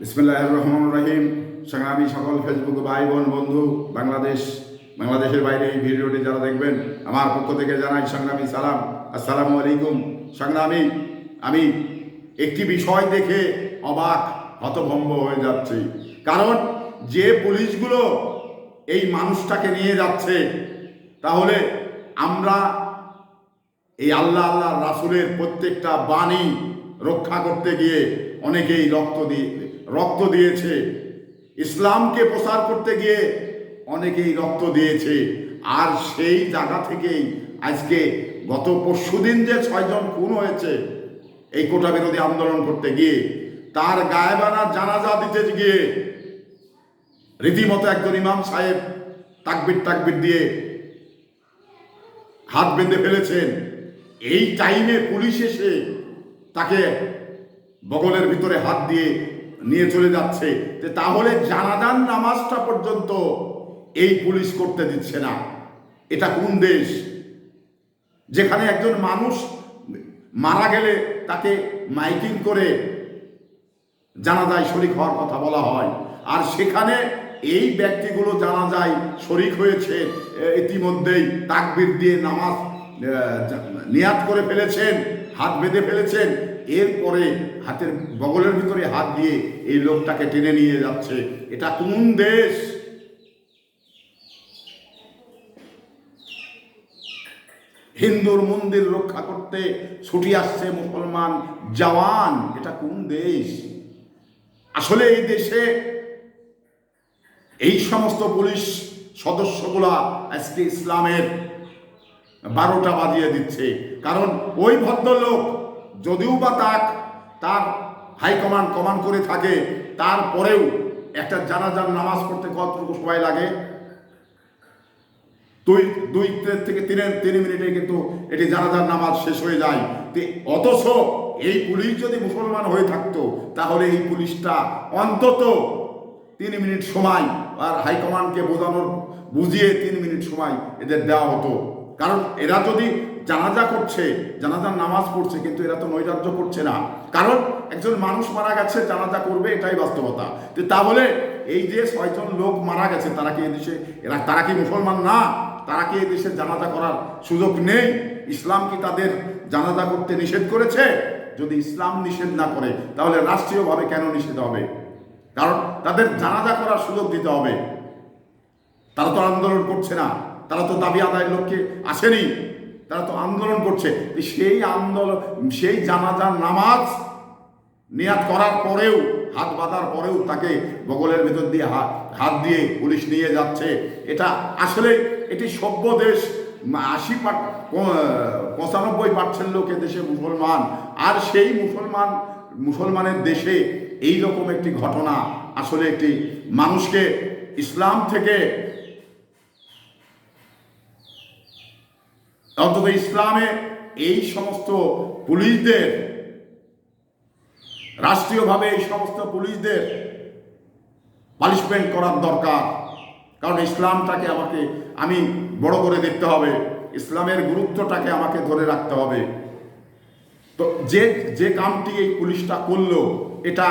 বিসমিল্লাহির রহমানির রহিম। সংগ্রামী সকল ফেসবুক ভাই বোন বন্ধু, বাংলাদেশের বাইরে এই ভিডিওটি যারা দেখবেন, আমার পক্ষ থেকে জানাই সংগ্রামী সালাম, আসসালামু আলাইকুম। সংগ্রামী, আমি একটি বিষয় দেখে অবাক হতভম্ব হয়ে যাচ্ছি। কারণ যে পুলিশগুলো এই মানুষটাকে নিয়ে যাচ্ছে, তাহলে আমরা এই আল্লাহ রাসূলের প্রত্যেকটা বাণী রক্ষা করতে গিয়ে অনেকেই রক্ত দিয়েছে, ইসলামকে প্রচার করতে গিয়ে অনেকেই রক্ত দিয়েছে। আর সেই জায়গা থেকেই আজকে গত পরশুদিন যে 6 জন খুন হয়েছে এই কোটা বিরোধী আন্দোলন করতে গিয়ে, তার গায়েবানা জানাজা দিতে গিয়ে রীতিমতো একজন ইমাম সাহেব তাকবির দিয়ে হাত বেঁধে ফেলেছেন। এই টাইমে পুলিশ এসে তাকে বগলের ভিতরে হাত দিয়ে নিয়ে চলে যাচ্ছে। তাহলে জানাজার নামাজটা পর্যন্ত এই পুলিশ করতে দিচ্ছে না। এটা কোন দেশ যেখানে একজন মানুষ মারা গেলে তাকে মাইকিং করে জানাজায় শরীক হওয়ার কথা বলা হয়, আর সেখানে এই ব্যক্তিগুলো জানাজায় শরীক হয়েছে, ইতিমধ্যেই তাকবীর দিয়ে নামাজ নিয়াত করে ফেলেছেন, হাত বেঁধে ফেলেছেন, এরপরে হাতের বগলের ভিতরে হাত দিয়ে এই লোকটাকে টেনে নিয়ে যাচ্ছে। এটা কোন দেশ? হিন্দুর মন্দির রক্ষা করতে ছুটি আসছে মুসলমান জওয়ান, এটা কোন দেশ? আসলে এই দেশে এই সমস্ত পুলিশ সদস্যগুলা আজকে ইসলামের 12টা বাজিয়ে দিচ্ছে। কারণ ওই ভদ্রলোক যদিও বা তার হাইকমান্ড কমান্ড করে থাকে, তারপরেও একটা জানাজার নামাজ পড়তে কতটুকু সময় লাগে? 2 থেকে 3 মিনিটে কিন্তু এটি জানাজার নামাজ শেষ হয়ে যায়। অথচ এই পুলিশ যদি মুসলমান হয়ে থাকতো, তাহলে এই পুলিশটা অন্তত 3 মিনিট সময়, আর হাইকমান্ডকে বুঝিয়ে 3 মিনিট সময় এদের দেওয়া হতো। কারণ এরা যদি জানাজা করছে, জানাজার নামাজ পড়ছে, কিন্তু এরা তো নৈরাজ্য করছে না। কারণ একজন মানুষ মারা গেছে, জানাজা করবে, এটাই বাস্তবতা। তাহলে এই যে 6 জন লোক মারা গেছে, তারা কি এদেশে তারা কি মুসলমান না? তারা কি এই দেশে জানাজা করার সুযোগ নেই? ইসলাম কি তাদের জানাজা করতে নিষেধ করেছে? যদি ইসলাম নিষেধ না করে, তাহলে রাষ্ট্রীয়ভাবে কেন নিষেধ হবে? কারণ তাদের জানাজা করার সুযোগ দিতে হবে। তারা তো আন্দোলন করছে না, তারা তো দাবি আদায়ের লক্ষ্যে আসেনি, তারা তো আন্দোলন করছে। সেই আন্দোলন, সেই জানাজার নামাজ নিয়াত করার পরেও, হাত বাঁধার পরেও তাকে বগলের ভেতর দিয়ে হাত দিয়ে পুলিশ নিয়ে যাচ্ছে। এটা আসলে এটি সভ্য দেশ। 95% লোক দেশে মুসলমান, আর সেই মুসলমানের দেশে এই রকম একটি ঘটনা আসলে একটি মানুষকে ইসলাম থেকে, অন্তত ইসলামে এই সমস্ত পুলিশদের, রাষ্ট্রীয়ভাবে এই সমস্ত পুলিশদের পানিশমেন্ট করার দরকার। কারণ ইসলামটাকে আমি বড় করে দেখতে হবে, ইসলামের গুরুত্বটাকে আমাকে ধরে রাখতে হবে। তো যে কামটি এই পুলিশটা করলো, এটা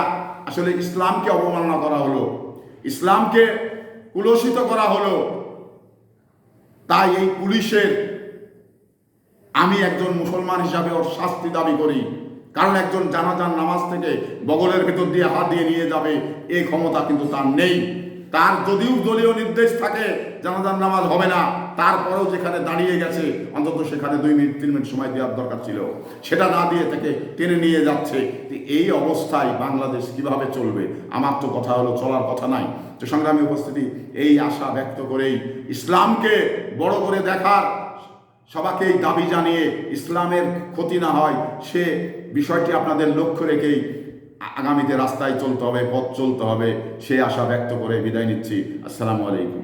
আসলে ইসলামকে অবমাননা করা হলো, ইসলামকে কুলসিত করা হলো। তাই এই পুলিশের আমি একজন মুসলমান হিসাবে ওর শাস্তি দাবি করি। কারণ একজন জানাজার নামাজ থেকে বগলের ভেতর দিয়ে হাত দিয়ে নিয়ে যাবে, এই ক্ষমতা কিন্তু তার নেই। তার যদিও দলীয় নির্দেশ থাকে জানাজার নামাজ হবে না, তারপরেও যেখানে দাঁড়িয়ে গেছে, অন্তত সেখানে 2 মিনিট 3 মিনিট সময় দেওয়ার দরকার ছিল, সেটা না দিয়ে তাকে টেনে নিয়ে যাচ্ছে। এই অবস্থায় বাংলাদেশ কিভাবে চলবে? আমার তো কথা হলো, চলার কথা নাই। তো সংগ্রামী উপস্থিতি, এই আশা ব্যক্ত করেই ইসলামকে বড় করে দেখার সবাইকেই দাবি জানিয়ে, ইসলামের ক্ষতি না হয় সে বিষয়টি আপনাদের লক্ষ্য রেখেই আগামীতে রাস্তায় চলতে হবে, পথ চলতে হবে, সে আশা ব্যক্ত করে বিদায় নিচ্ছি। আসসালামু আলাইকুম।